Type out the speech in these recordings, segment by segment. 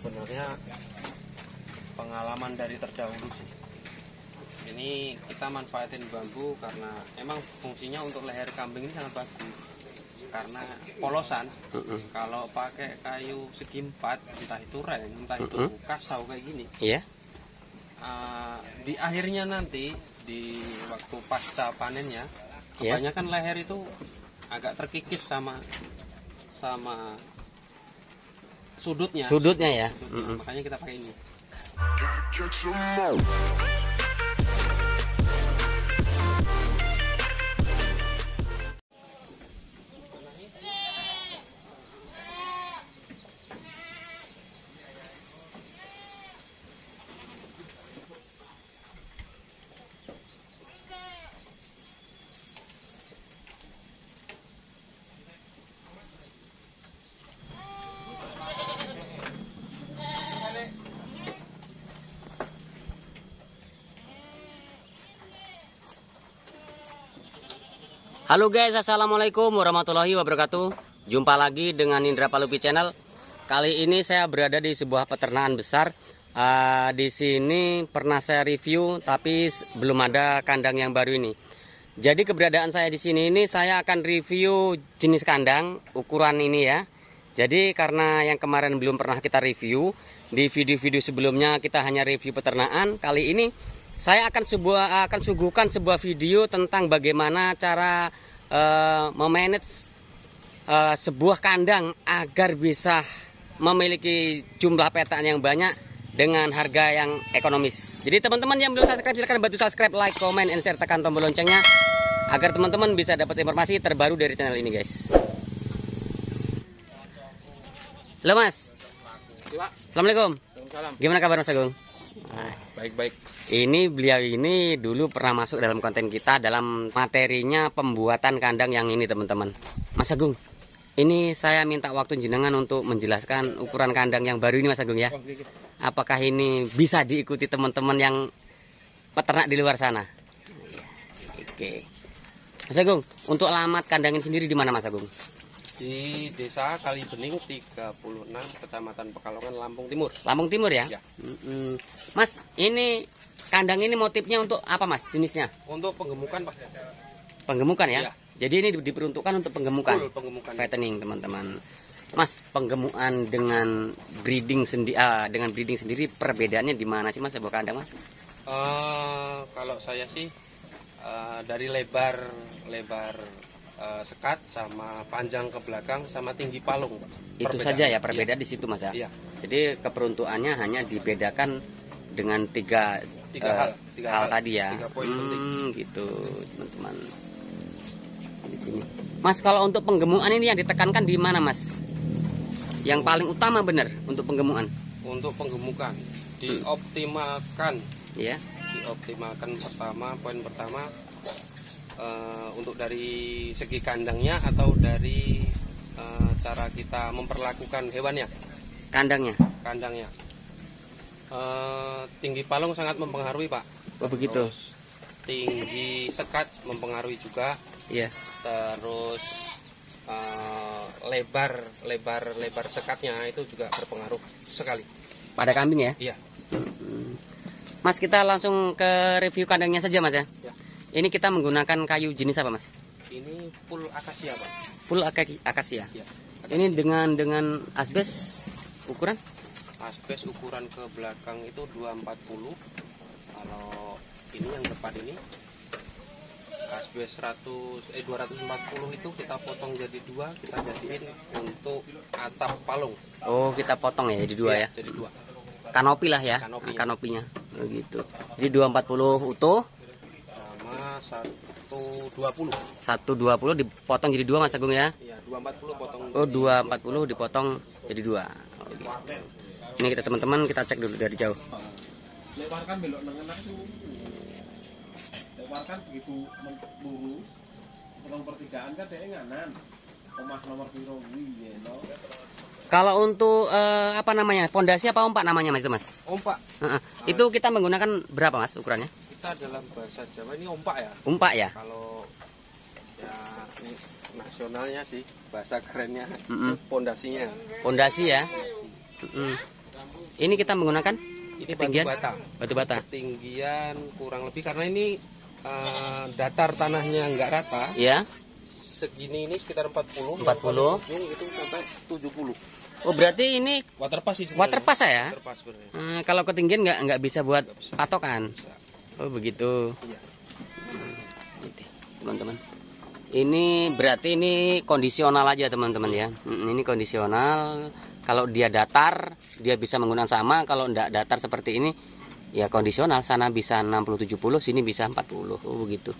sebenarnya pengalaman dari terdahulu sih. Ini kita manfaatin bambu karena emang fungsinya untuk leher kambing ini sangat bagus. Karena polosan, kalau pakai kayu segi empat, entah itu ren, entah itu kasau kayak gini, di akhirnya nanti di waktu pasca panennya, kebanyakan leher itu agak terkikis sama sudutnya. Ya. Makanya kita pakai ini. Halo guys, assalamualaikum warahmatullahi wabarakatuh. Jumpa lagi dengan Indra Palupi Channel. Kali ini saya berada di sebuah peternakan besar. Di sini pernah saya review, tapi belum ada kandang yang baru ini. Jadi keberadaan saya di sini ini saya akan review jenis kandang ukuran ini ya. Jadi karena yang kemarin belum pernah kita review, di video-video sebelumnya kita hanya review peternakan. Kali ini saya akan suguhkan sebuah video tentang bagaimana cara memanage sebuah kandang agar bisa memiliki jumlah peternak yang banyak dengan harga yang ekonomis. Jadi teman-teman yang belum subscribe, silahkan bantu subscribe, like, comment, and share, tekan tombol loncengnya agar teman-teman bisa dapat informasi terbaru dari channel ini guys. Halo Mas. Assalamualaikum. Gimana kabar Mas Agung? Baik-baik. Ini beliau ini dulu pernah masuk dalam konten kita dalam materinya pembuatan kandang yang ini teman-teman. Mas Agung, ini saya minta waktu jenengan untuk menjelaskan ukuran kandang yang baru ini Mas Agung ya. Apakah ini bisa diikuti teman-teman yang peternak di luar sana? Oke. Mas Agung, untuk alamat kandang ini sendiri di mana Mas Agung? Di Desa Kalibening 36, Kecamatan Pekalongan, Lampung Timur. Lampung Timur ya? Ya. Mas, ini kandang ini motifnya untuk apa Mas jenisnya? Untuk penggemukan Pak. Penggemukan ya? Ya. Jadi ini diperuntukkan untuk penggemukan. Full penggemukan. Fattening teman-teman. Mas, penggemukan dengan breeding sendiri perbedaannya di mana sih Mas sebuah kandang Mas? Kalau saya sih dari lebar sekat sama panjang ke belakang sama tinggi palung Pak. Itu saja ya perbedaan di situ Mas ya? Iya. Jadi keperuntukannya hanya dibedakan dengan tiga hal tadi ya. 3 poin penting. Gitu teman-teman. Di sini. Mas, kalau untuk penggemukan ini yang ditekankan di mana Mas? Yang paling utama benar untuk penggemukan? Untuk penggemukan dioptimalkan. Ya. Dioptimalkan poin pertama untuk dari segi kandangnya atau dari cara kita memperlakukan hewannya. Kandangnya. Tinggi palung sangat mempengaruhi Pak. Oh begitu. Terus tinggi sekat mempengaruhi juga. Iya. Terus lebar sekatnya itu juga berpengaruh sekali. Pada kambing ya? Iya. Mas, kita langsung ke review kandangnya saja Mas ya. Ya. Ini kita menggunakan kayu jenis apa Mas? Ini full akasia Pak. Full akasia. Ya. Ini dengan asbes ukuran? Asbes ukuran ke belakang itu 240. Kalau ini yang depan ini asbes 240 itu kita potong jadi 2, kita jadiin untuk atap palung. Oh, kita potong ya jadi 2 ya. Jadi 2. Kanopi lah ya. Kanopinya. Begitu. Jadi 240 utuh sama 120. 120 dipotong jadi 2 Mas Agung ya. Iya, 240 potong. Oh, 240 dipotong jadi 2. Oh, gitu. Ini kita teman-teman kita cek dulu dari jauh. Lebarkan belok nengah itu. Lebarkan begitu lurus. Nomor pertigaan kan dia nganan. Omah nomor piro kuwi no. Kalau untuk apa namanya? Pondasi apa ompak namanya Mas itu Mas? Ompak. Itu kita menggunakan berapa Mas ukurannya? Kita dalam bahasa Jawa ini ompak ya. Ompak ya? Kalau ya nasionalnya sih bahasa kerennya pondasinya. Pondasi ya. Ini kita menggunakan Ini ketinggian batu bata. batu bata. Ketinggian kurang lebih karena ini datar tanahnya nggak rata. Ya. Segini ini sekitar 40. 40. Yang paling ujung itu sampai 70. Oh, berarti ini Waterpass sih. waterpass ya? Waterpass sebenarnya. Kalau ketinggian nggak bisa buat patokan. Bisa. Oh, begitu. Iya. Gitu, teman-teman. Ini berarti ini kondisional aja teman-teman ya. Ini kondisional. Kalau dia datar, dia bisa menggunakan sama. Kalau enggak datar seperti ini, ya kondisional. Sana bisa 60-70, sini bisa 40. Oh, begitu.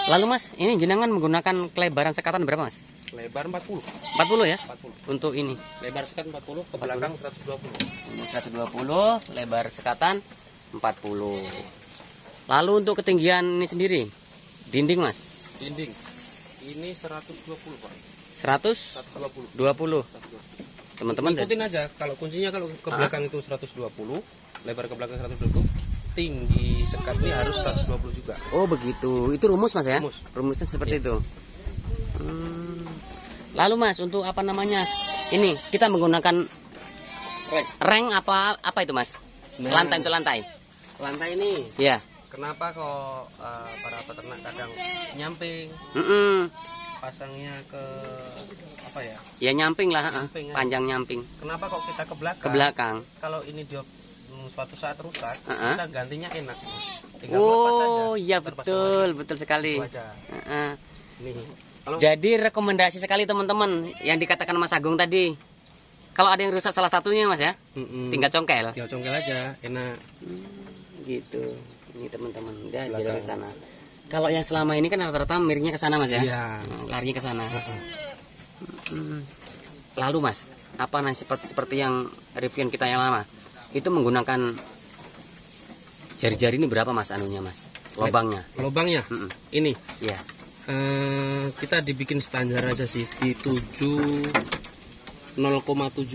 Lalu Mas, ini jenengan menggunakan kelebaran sekatan berapa Mas? Lebar 40. 40 ya? 40. Untuk ini. Lebar sekat 40, ke belakang 120. Ini 120, lebar sekatan 40. Lalu untuk ketinggian ini sendiri, dinding Mas? Dinding. Ini 120, Pak. 120. 120. Teman-teman, Ikutin aja. Kalau kuncinya kalau ke belakang itu 120, lebar ke belakang 120, tinggi sekat ini harus 120 juga. oh begitu. Itu rumus Mas ya? Rumus. Rumusnya seperti itu. Lalu Mas, untuk apa namanya? Ini kita menggunakan reng apa itu Mas? Nah. Lantai untuk lantai. Lantai ini, Ya. kenapa kok para peternak kadang nyamping, pasangnya ke apa ya? Ya nyamping lah, Nyamping, ya. panjang nyamping Kenapa kok kita ke belakang? ke belakang. Kalau ini dia suatu saat rusak, Heeh. kita gantinya enak. Tinggal lepas aja. Oh iya Terpasang betul, lagi. betul sekali. Itu aja. Heeh. Nih. Kalau Jadi rekomendasi sekali teman-teman yang dikatakan Mas Agung tadi. Kalau ada yang rusak salah satunya Mas ya, tinggal congkel. tinggal congkel aja, enak. Gitu. Ini teman-teman, dia Belakang. jalan ke sana. Kalau yang selama ini kan rata-rata miringnya ke sana Mas ya. Iya. Larinya ke sana. Lalu Mas, apa nih seperti yang review kita yang lama? Itu menggunakan jari-jari ini berapa Mas anunya Mas? Lubangnya. Lubangnya Mm-mm. ini Iya. kita dibikin standar aja sih di 0,7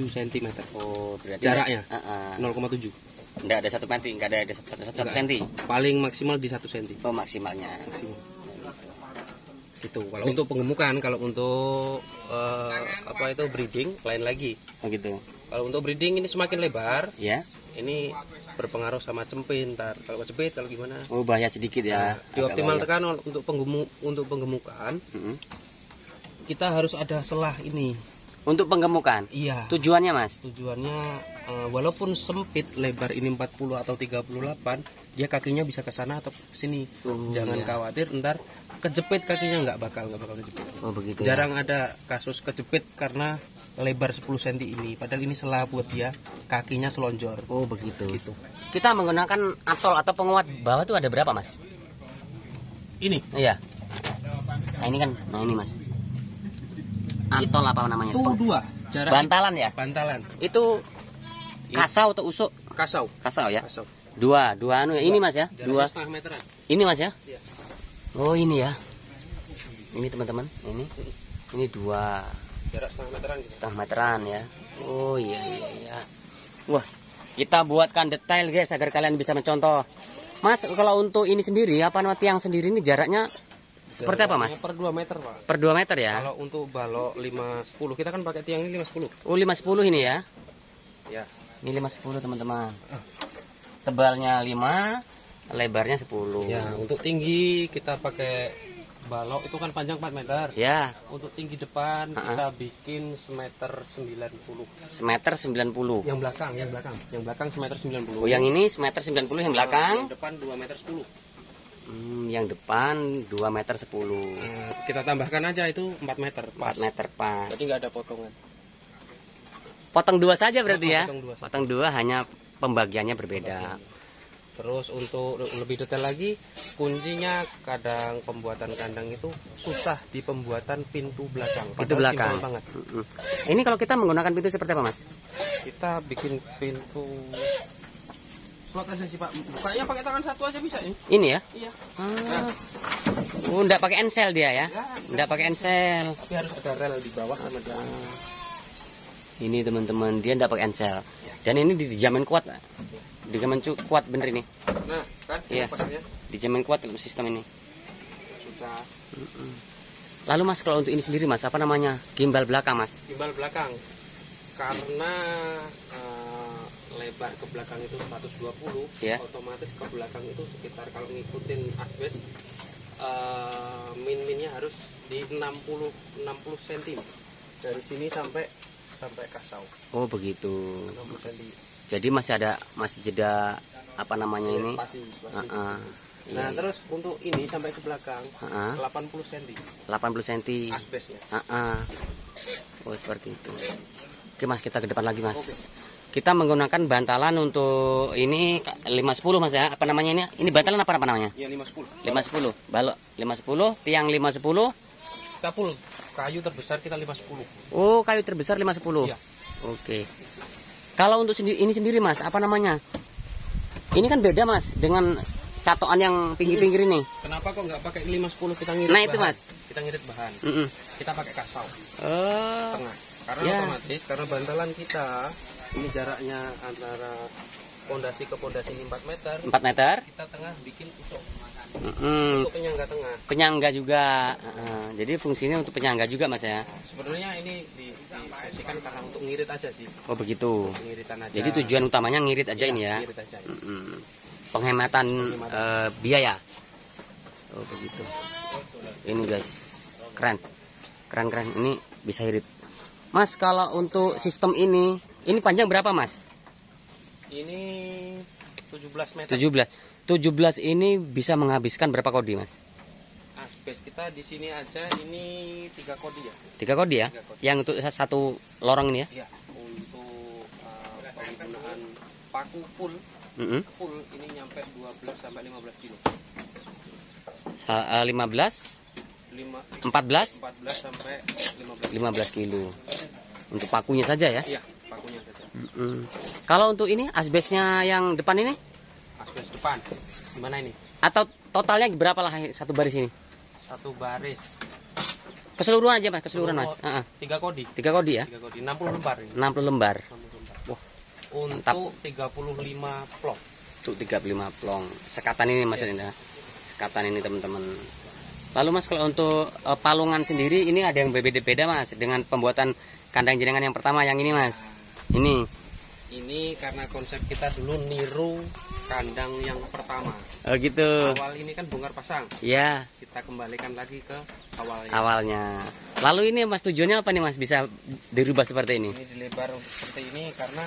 cm. Oh, berarti Jaraknya? Heeh. 0,7. Enggak ada 1 cm, enggak ada 1 cm. Paling maksimal di 1 cm. Oh, maksimalnya. Maksimal. Gitu. Kalau untuk penggemukan, kalau untuk apa itu breeding lain lagi. Oh gitu. Kalau untuk breeding ini semakin lebar, Ya. ini berpengaruh sama cempin. Ntar kalau kejepit kalau gimana? Oh, bahaya sedikit ya. Dioptimalkan untuk penggemukan, Mm-mm. kita harus ada selah ini. Untuk penggemukan. Iya. Tujuannya Mas? Tujuannya walaupun sempit lebar ini 40 atau 38, dia kakinya bisa ke sana atau ke sini. Oh, Jangan iya. khawatir ntar kejepit kakinya nggak bakal kejepit. Oh, begitu. Jarang ada kasus kejepit karena lebar 10 cm ini. Padahal ini selah buat dia, kakinya selonjor. Oh, begitu. Gitu. Kita menggunakan atol atau penguat bawah itu ada berapa Mas? Ini Iya. Nah, ini kan. Nah, ini Mas. Atol apa namanya? tuh 2 jarak Bantalan ya? bantalan. Itu kasau atau usuk? Kasau. Kasau ya? Kasau. Dua anu ya. Ini Mas ya? Jaraknya Dua. setengah meteran. Ini Mas ya? Iya. Oh, ini ya. Ini teman-teman, ini. Ini 2 Jarak setengah meteran gitu. setengah meteran ya. Oh iya iya iya. Wah, kita buatkan detail guys agar kalian bisa mencontoh. Mas, kalau untuk ini sendiri apa nama tiang sendiri ini jaraknya seperti apa Mas? Per 2 meter, Pak. Per 2 meter ya? Kalau untuk balok 5-10, kita kan pakai tiang ini 5-10. Oh 5-10 ini ya? Ya. Ini 5-10 teman-teman. Tebalnya 5, lebarnya 10. Ya, untuk tinggi kita pakai balok itu kan panjang 4 meter. Ya, Untuk tinggi depan kita bikin semeter 90. semeter 90. Yang belakang semeter 90. Oh, yang ini semeter 90 yang belakang. Yang depan 2 meter 10. Yang depan 2 meter 10. Kita tambahkan aja itu 4 meter. 4 meter pas. Jadi nggak ada potongan. Potong 2 saja berarti ya? Potong 2 saja. Potong 2 hanya pembagiannya berbeda. Terus untuk lebih detail lagi, kuncinya kadang pembuatan kandang itu susah di pembuatan pintu belakang. Pintu Padahal belakang. simpel banget. Ini kalau kita menggunakan pintu seperti apa Mas? Kita bikin pintu slot aja sih Pak. Bukanya pakai tangan satu aja bisa ini. Ini ya? Iya. Oh, enggak pakai ensel dia ya? Ya, Enggak pakai ensel. tapi harus ada rel di bawah sama di atas. Ini teman-teman, dia enggak pakai ensel. Dan ini dijamin kuat. Dijamin kuat bener ini. Nah, kan Iya. pasnya Dijamin kuat sistem ini. susah. Lalu Mas, kalau untuk ini sendiri Mas, apa namanya? Gimbal belakang Mas. Gimbal belakang. Karena lebar ke belakang itu 120, Ya. otomatis ke belakang itu sekitar kalau ngikutin asbes min-minnya harus di 60 cm dari sini sampai kasau. Oh begitu. 60 cm. Jadi masih jeda apa namanya ini? Spasi. Heeh. Nah, terus untuk ini sampai ke belakang Heeh. 80 cm 80 cm. asbesnya. Heeh. Oh seperti itu. Oke Mas, kita ke depan lagi Mas. Oke. Kita menggunakan bantalan untuk ini 510 Mas ya. Apa namanya ini? Ini bantalan apa namanya? Ya 510. 510. Balok 510, tiang 510. Kita full kayu terbesar kita 510. Oh, kayu terbesar 510. Iya. Oke. Kalau untuk ini sendiri Mas, apa namanya? Ini kan beda Mas dengan catokan yang pinggir-pinggir ini. Kenapa kok nggak pakai 510 kita ngirit Nah, bahan? itu, Mas. Kita ngirit bahan. Kita pakai kasau Oh. tengah. Karena Ya. otomatis karena bantalan kita ini jaraknya antara pondasi ke pondasi ini 4 meter. 4 meter. Kita tengah bikin usuk Mm-mm. untuk penyangga tengah. Penyangga juga. Jadi fungsinya untuk penyangga juga Mas ya. Sebenarnya ini difungsikan karena untuk ngirit aja sih. Oh begitu. Pengiritan aja. Jadi tujuan utamanya ngirit aja Iya, ini ya. Ngirit aja. Mm-mm. Penghematan biaya. Oh begitu. Ini guys, keren. Ini bisa irit. Mas, kalau untuk sistem ini panjang berapa Mas? Ini 17 meter. 17 ini bisa menghabiskan berapa kodi Mas? Asbes kita di sini aja ini 3 kodi ya. 3 kodi ya? 3 kodi. Yang untuk satu lorong ini ya? Ya, untuk penggunaan paku full Mm-mm. ini nyampe 12 sampai 15 kilo. 15, 14, 14 sampai 15. 15 kilo. Untuk pakunya saja ya? Iya, pakunya saja. Mm-mm. Kalau untuk ini asbesnya yang depan ini? Asbes depan. Gimana ini? Atau totalnya berapa lah satu baris ini? Satu baris. Keseluruhan aja Mas, keseluruhan Mas. 3 kodi. 3 kodi ya? 3 kodi 60 lembar ini. 60 lembar. 60 lembar. Wah, Untuk 35 plong. untuk 35 plong. Sekatan ini maksudnya. Sekatan ini teman-teman. Lalu Mas, kalau untuk palungan sendiri ini ada yang berbeda-beda Mas dengan pembuatan kandang jenengan yang pertama yang ini Mas. Ini karena konsep kita dulu niru kandang yang pertama. Oh gitu. Awal ini kan bongkar pasang. Ya, Kita kembalikan lagi ke awalnya. awalnya. Lalu ini Mas, tujuannya apa nih Mas bisa dirubah seperti ini? Ini dilebar untuk seperti ini karena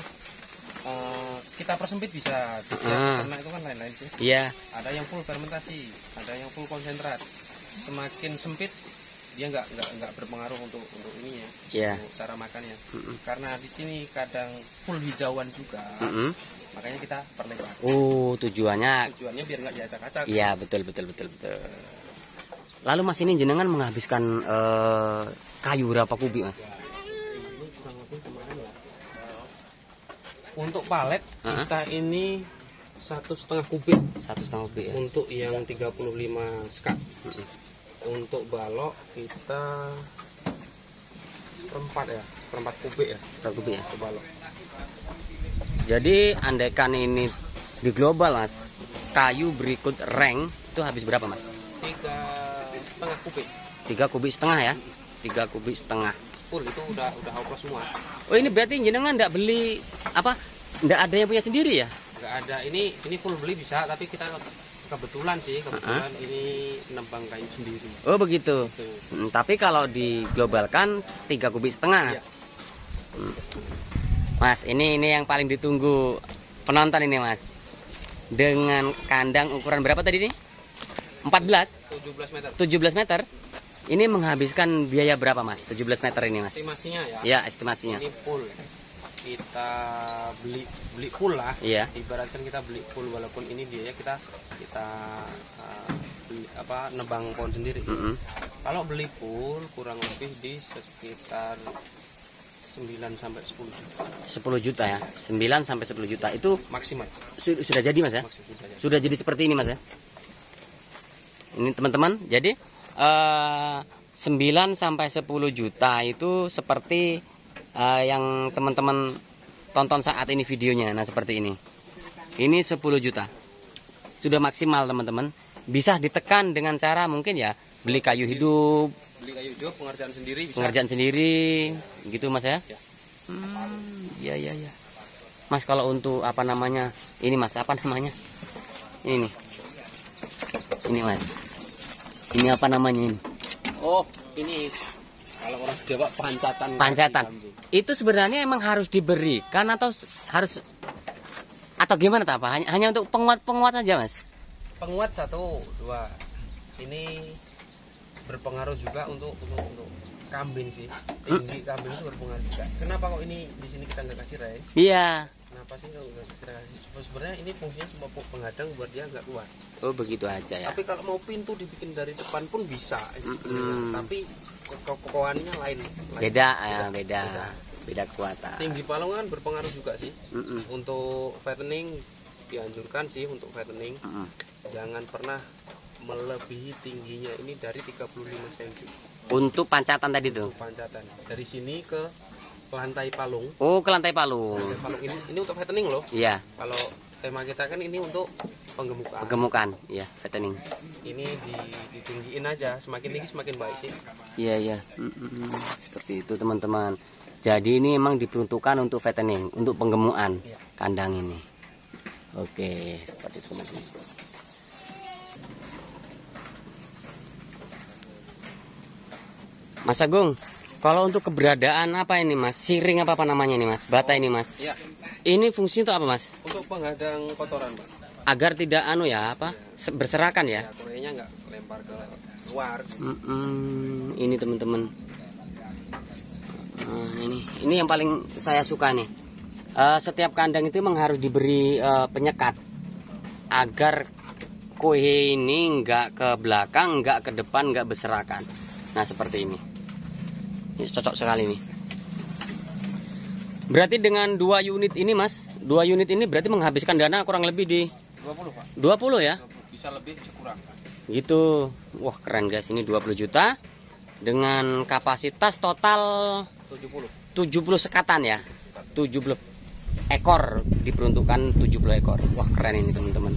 kita persempit bisa karena itu kan lain-lain sih. Iya. Ada yang full fermentasi, ada yang full konsentrat. Semakin sempit dia nggak berpengaruh untuk ini ya, Iya. untuk cara makannya. Karena di sini kadang full hijauan juga, makanya kita perlebar. Oh, tujuannya. Tujuannya biar nggak diacak-acak. Iya, betul. Lalu Mas, ini jenengan menghabiskan kayu berapa kubik Mas? Ini kurang lebih kemarin ya. Untuk palet kita ini 1,5 kubik. 1,5 kubik ya. Untuk yang 35 skat. Untuk balok kita perempat kubik ya. 1 kubik ya. Untuk balok. Jadi andaikan ini di global Mas, kayu berikut rank itu habis berapa Mas? 3,5 kubik. 3 kubik setengah ya. 3 kubik setengah. Full itu udah oplos semua. Oh, ini berarti jenengan enggak beli apa? Enggak ada yang punya sendiri ya? Nggak ada, ini full beli bisa, tapi kita kebetulan ini nembang kayu sendiri. Oh begitu. Gitu. Tapi kalau diglobalkan 3 kubik setengah. Iya. Mas, ini yang paling ditunggu penonton ini Mas. Dengan kandang ukuran berapa tadi nih? 14? 17 meter. 17 meter. Ini menghabiskan biaya berapa Mas? 17 meter ini Mas? Estimasinya ya. Ya, estimasinya. Ini full. Kita beli full lah. Iya. Ibaratkan kita beli full walaupun ini biaya kita beli, nebang pohon sendiri. Kalau beli full kurang lebih di sekitar 9 sampai 10 juta. 10 juta ya. 9 sampai 10 juta itu Maksimal. sudah jadi Mas ya? Maksimal. Sudah jadi seperti ini Mas ya. Ini teman-teman, jadi 9 sampai 10 juta itu seperti yang teman-teman tonton saat ini videonya. Nah, seperti ini. Ini 10 juta. Sudah maksimal teman-teman. Bisa ditekan dengan cara mungkin ya beli kayu hidup, Beli kayu hidup, pengerjaan sendiri bisa. pengerjaan sendiri, gitu Mas ya? Ya. Iya. Mas kalau untuk apa namanya ini Mas, apa namanya ini Mas, ini apa namanya ini? Oh, ini kalau orang Jawa pancatan. Itu sebenarnya emang harus diberikan atau harus atau gimana tak apa? Hanya untuk penguat saja Mas? Penguat 1, 2. Ini berpengaruh juga untuk kambing sih. Tinggi kambing itu berpengaruh juga. Kenapa kok ini di sini kita nggak kasih reng? Iya. Kenapa sih kalau nggak kita kasih? Sebenarnya ini fungsinya cuma penghadang buat dia nggak keluar. Oh begitu aja ya. Tapi kalau mau pintu dibikin dari depan pun bisa. Tapi kokohannya lain. Beda kekuatan. Tinggi palungan berpengaruh juga sih. Untuk fattening dianjurkan sih untuk fattening. Jangan pernah melebihi tingginya ini dari 35 cm. Untuk pancatan tadi tuh. Untuk pancatan. Dari sini ke lantai palung. Oh, ke lantai palung. Lantai palung ini untuk fattening loh. Iya. Kalau tema kita kan ini untuk penggemukan. Penggemukan, iya, fattening. Ini ditinggiin aja, semakin tinggi semakin baik sih. Iya. Seperti itu teman-teman. Jadi ini memang diperuntukkan untuk fattening, untuk penggemukan kandang ini. Oke, seperti itu teman-teman. Mas Agung, kalau untuk keberadaan apa ini Mas? Siring apa namanya ini Mas? Bata ini Mas? Iya. Ini fungsi untuk apa Mas? Untuk penghadang kotoran Pak. Agar tidak berserakan ya? Kurenya nggak lempar ke luar. Ini teman-teman. Ini yang paling saya suka nih. Setiap kandang itu memang harus diberi penyekat agar kue ini nggak ke belakang, nggak ke depan, nggak berserakan. Nah seperti ini. Ini cocok sekali nih. Berarti dengan 2 unit ini Mas, 2 unit ini berarti menghabiskan dana kurang lebih di 20 Pak. 20 ya? 20. Bisa lebih sekurang. Gitu. Wah keren guys, ini 20 juta dengan kapasitas total 70 sekatan ya. 70 ekor diperuntukkan 70 ekor. Wah keren ini teman-teman.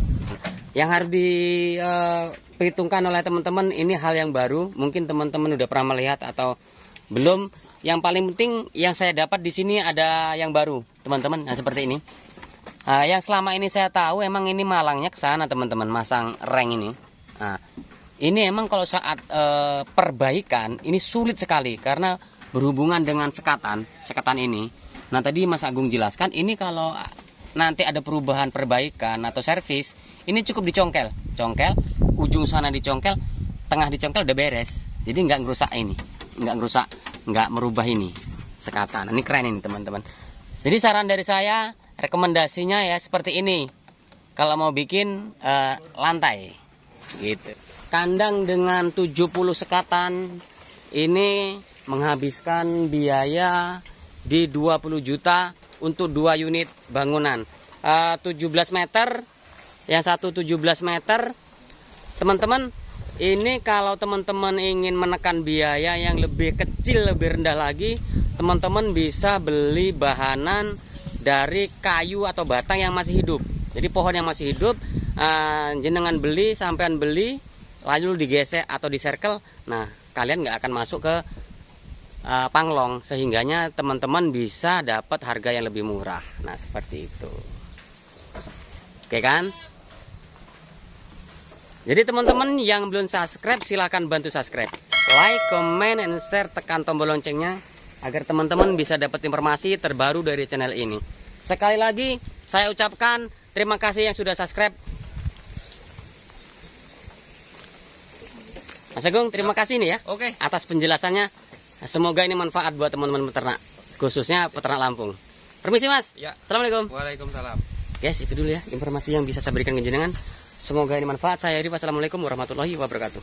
Yang harus diperhitungkan oleh teman-teman ini hal yang baru. Mungkin teman-teman udah pernah melihat atau belum. Yang paling penting yang saya dapat di sini ada yang baru, teman-teman. Nah seperti ini. Yang selama ini saya tahu emang ini malangnya ke sana teman-teman, masang reng ini. Nah, ini emang kalau saat perbaikan ini sulit sekali karena berhubungan dengan sekatan ini. Nah tadi Mas Agung jelaskan ini kalau nanti ada perbaikan atau servis, ini cukup dicongkel, ujung sana dicongkel, tengah dicongkel udah beres. Jadi nggak ngerusak ini, nggak merubah ini sekatan. Ini keren ini teman-teman. Jadi saran dari saya, rekomendasinya ya seperti ini. Kalau mau bikin lantai, gitu. Kandang dengan 70 sekatan ini menghabiskan biaya di 20 juta untuk 2 unit bangunan. 17 meter, yang satu 17 meter, teman-teman. Ini kalau teman-teman ingin menekan biaya yang lebih kecil, lebih rendah lagi, teman-teman bisa beli bahanan dari kayu atau batang yang masih hidup. Jadi pohon yang masih hidup, jenengan beli, sampean beli, lalu digesek atau di circle. Nah, kalian nggak akan masuk ke panglong, sehingganya teman-teman bisa dapat harga yang lebih murah. Nah, seperti itu. Oke kan? Jadi teman-teman yang belum subscribe silahkan bantu subscribe, like, comment, and share, tekan tombol loncengnya agar teman-teman bisa dapat informasi terbaru dari channel ini. Sekali lagi saya ucapkan terima kasih yang sudah subscribe. Mas Agung, terima kasih nih ya. Oke. Atas penjelasannya. Semoga ini manfaat buat teman-teman peternak, khususnya peternak Lampung. Permisi Mas. Ya. Assalamualaikum. Waalaikumsalam. Guys, itu dulu ya informasi yang bisa saya berikan ke jenengan. Semoga ini manfaat. Saya Iri. Wassalamualaikum warahmatullahi wabarakatuh.